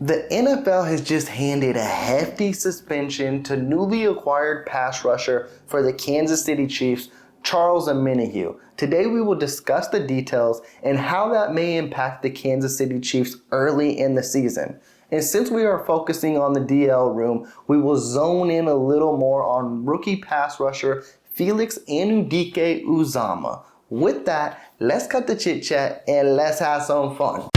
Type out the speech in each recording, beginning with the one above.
The NFL has just handed a hefty suspension to newly acquired pass rusher for the Kansas City Chiefs, Charles Omenihu. Today we will discuss the details and how that may impact the Kansas City Chiefs early in the season. And since we are focusing on the DL room, we will zone in a little more on rookie pass rusher Felix Anudike-Uzomah. With that, let's cut the chit chat and let's have some fun.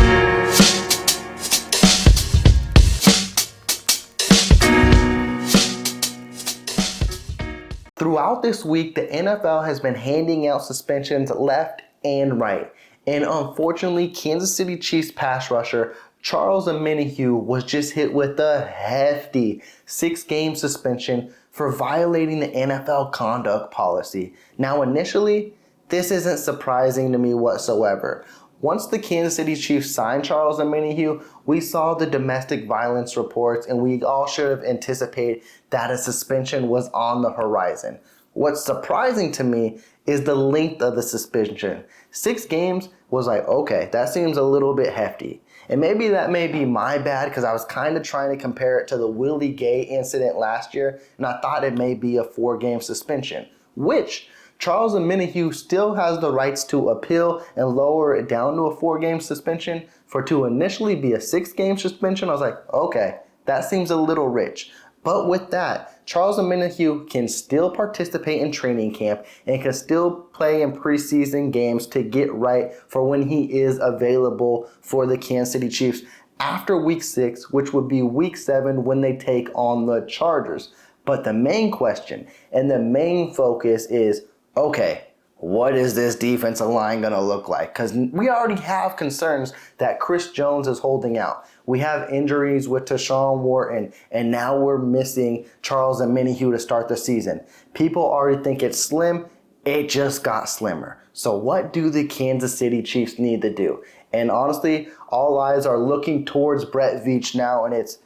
Throughout this week, the NFL has been handing out suspensions left and right. And unfortunately, Kansas City Chiefs pass rusher Charles Omenihu was just hit with a hefty 6-game suspension for violating the NFL conduct policy. Now, initially, this isn't surprising to me whatsoever. Once the Kansas City Chiefs signed Charles Omenihu, we saw the domestic violence reports and we all should have anticipated that a suspension was on the horizon. What's surprising to me is the length of the suspension. 6 games was like, okay, that seems a little bit hefty. And maybe that may be my bad because I was kind of trying to compare it to the Willie Gay incident last year, and I thought it may be a 4-game suspension, which Charles Omenihu still has the rights to appeal and lower it down to a 4-game suspension. For to initially be a 6-game suspension, I was like, okay, that seems a little rich. But with that, Charles Omenihu can still participate in training camp and can still play in preseason games to get right for when he is available for the Kansas City Chiefs after week 6, which would be week 7 when they take on the Chargers. But the main question and the main focus is, okay, what is this defensive line going to look like? Because we already have concerns that Chris Jones is holding out. We have injuries with Deshaun Wharton, and now we're missing Charles Omenihu to start the season. People already think it's slim. It just got slimmer. So what do the Kansas City Chiefs need to do? And honestly, all eyes are looking towards Brett Veach now, and it's,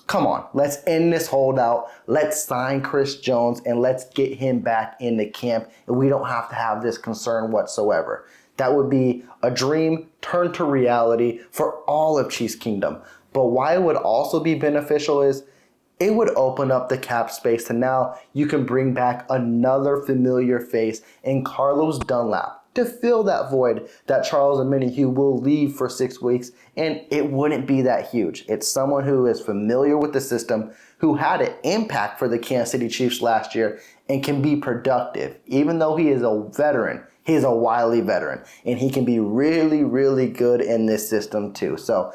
come on, let's end this holdout. Let's sign Chris Jones and let's get him back into camp. And we don't have to have this concern whatsoever. That would be a dream turned to reality for all of Chiefs Kingdom. But why it would also be beneficial is it would open up the cap space to now you can bring back another familiar face in Carlos Dunlap to fill that void that Charles Omenihu will leave for 6 weeks, and it wouldn't be that huge. It's someone who is familiar with the system, who had an impact for the Kansas City Chiefs last year, and can be productive. Even though he is a veteran, he is a wily veteran, and he can be really, really good in this system too. So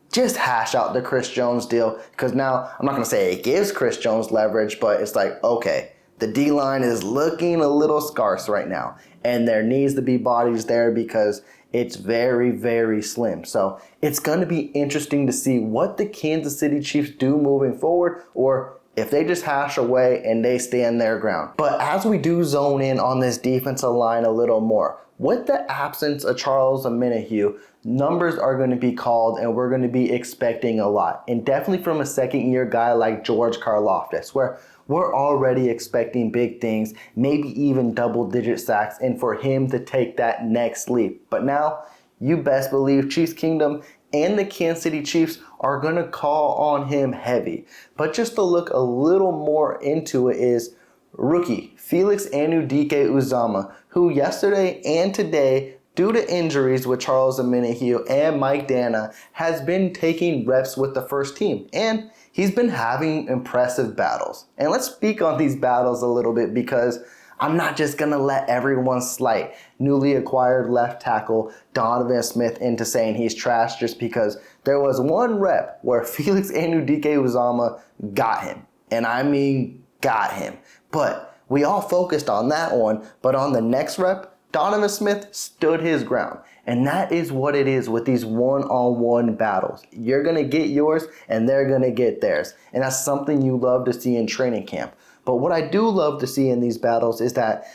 just hash out the Chris Jones deal, because now I'm not going to say it gives Chris Jones leverage, but it's like, okay, the D-line is looking a little scarce right now, and there needs to be bodies there because it's very, very slim. So it's going to be interesting to see what the Kansas City Chiefs do moving forward, or if they just hash away and they stand their ground. But as we do zone in on this defensive line a little more, with the absence of Charles Omenihu, numbers are going to be called and we're going to be expecting a lot. And definitely from a second-year guy like George Karlaftis, where we're already expecting big things, maybe even double-digit sacks, and for him to take that next leap. But now, you best believe Chiefs Kingdom and the Kansas City Chiefs are going to call on him heavy. But just to look a little more into it is rookie Felix Anudike-Uzomah, who yesterday and today, due to injuries with Charles Omenihu and Mike Dana, has been taking reps with the first team. And he's been having impressive battles. And let's speak on these battles a little bit, because I'm not just going to let everyone slight newly acquired left tackle Donovan Smith into saying he's trash just because there was one rep where Felix Anudike-Uzomah got him. And I mean got him. But we all focused on that one. But on the next rep, Donovan Smith stood his ground. And that is what it is with these one-on-one battles. You're going to get yours and they're going to get theirs. And that's something you love to see in training camp. But what I do love to see in these battles is that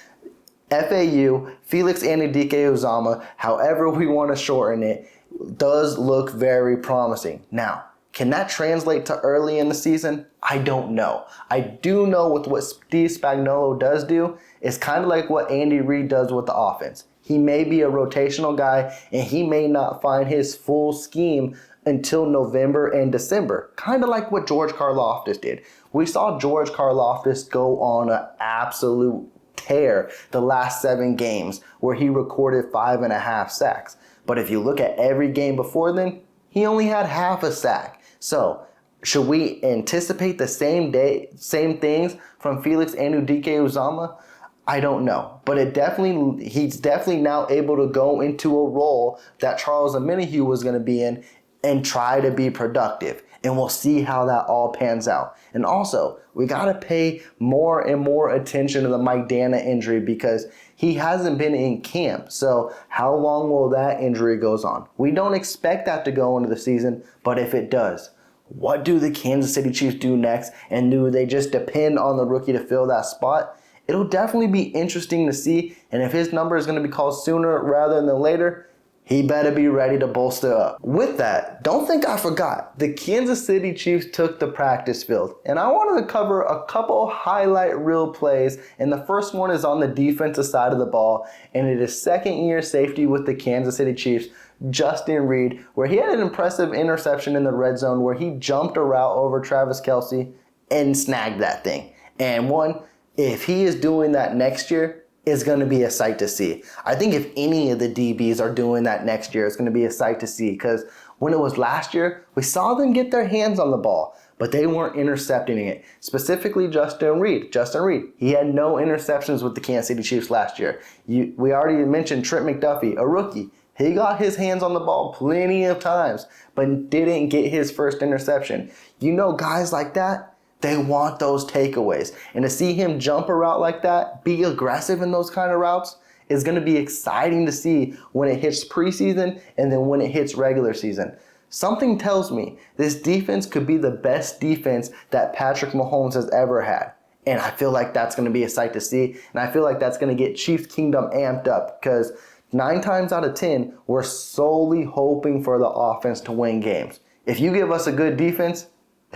FAU, Felix Anudike-Uzomah, however we want to shorten it, does look very promising. Now, can that translate to early in the season? I don't know. I do know with what Steve Spagnuolo does do, it's kind of like what Andy Reid does with the offense. He may be a rotational guy and he may not find his full scheme until November and December, kind of like what George Karlaftis did. We saw George Karlaftis go on an absolute tear the last 7 games where he recorded 5.5 sacks. But if you look at every game before then, he only had half a sack. So should we anticipate the same things from Felix Anudike-Uzomah? I don't know, but he's definitely now able to go into a role that Charles Omenihu was going to be in and try to be productive. And we'll see how that all pans out. And also, we got to pay more and more attention to the Mike Dana injury because he hasn't been in camp. So how long will that injury goes on? We don't expect that to go into the season, but if it does, what do the Kansas City Chiefs do next? And do they just depend on the rookie to fill that spot? It'll definitely be interesting to see. And if his number is going to be called sooner rather than later, he better be ready to bolster up. With that, don't think I forgot. The Kansas City Chiefs took the practice field. And I wanted to cover a couple highlight reel plays. And the first one is on the defensive side of the ball. And it is second-year safety with the Kansas City Chiefs, Justyn Ross, where he had an impressive interception in the red zone where he jumped a route over Travis Kelce and snagged that thing. And if he is doing that next year, it's going to be a sight to see. I think if any of the DBs are doing that next year, it's going to be a sight to see because when it was last year, we saw them get their hands on the ball, but they weren't intercepting it. Specifically, Justyn Ross, he had no interceptions with the Kansas City Chiefs last year. We already mentioned Trent McDuffie, a rookie. He got his hands on the ball plenty of times, but didn't get his first interception. You know, guys like that, they want those takeaways. And to see him jump a route like that, be aggressive in those kind of routes, is going to be exciting to see when it hits preseason and then when it hits regular season. Something tells me this defense could be the best defense that Patrick Mahomes has ever had. And I feel like that's going to be a sight to see. And I feel like that's going to get Chiefs Kingdom amped up because 9 times out of 10, we're solely hoping for the offense to win games. If you give us a good defense,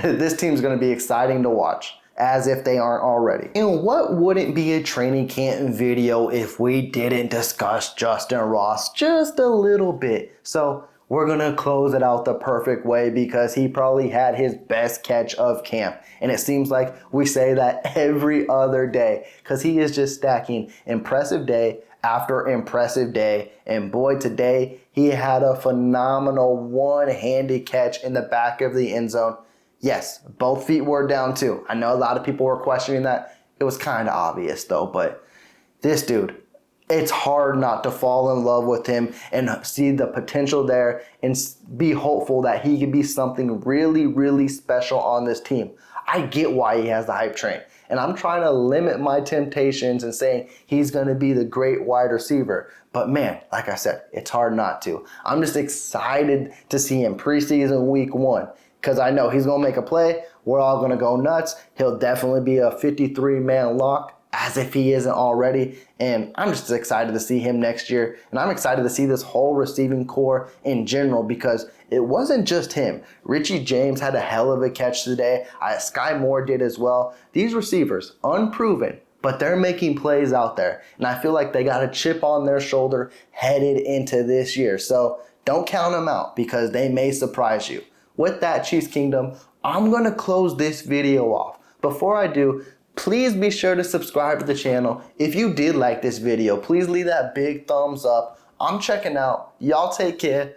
this team's going to be exciting to watch, as if they aren't already. And what wouldn't be a training camp video if we didn't discuss Justyn Ross just a little bit? So we're going to close it out the perfect way because he probably had his best catch of camp. And it seems like we say that every other day because he is just stacking impressive day after impressive day. And boy, today he had a phenomenal one-handed catch in the back of the end zone. Yes, both feet were down too. I know a lot of people were questioning that. It was kind of obvious though, but this dude, it's hard not to fall in love with him and see the potential there and be hopeful that he could be something really, really special on this team. I get why he has the hype train. And I'm trying to limit my temptations and saying he's going to be the great wide receiver. But man, like I said, it's hard not to. I'm just excited to see him preseason week 1. Because I know he's going to make a play. We're all going to go nuts. He'll definitely be a 53-man lock, as if he isn't already. And I'm just excited to see him next year. And I'm excited to see this whole receiving core in general because it wasn't just him. Richie James had a hell of a catch today. Sky Moore did as well. These receivers, unproven, but they're making plays out there. And I feel like they got a chip on their shoulder headed into this year. So don't count them out because they may surprise you. With that, Chiefs Kingdom, I'm going to close this video off. Before I do, please be sure to subscribe to the channel. If you did like this video, please leave that big thumbs up. I'm checking out. Y'all take care.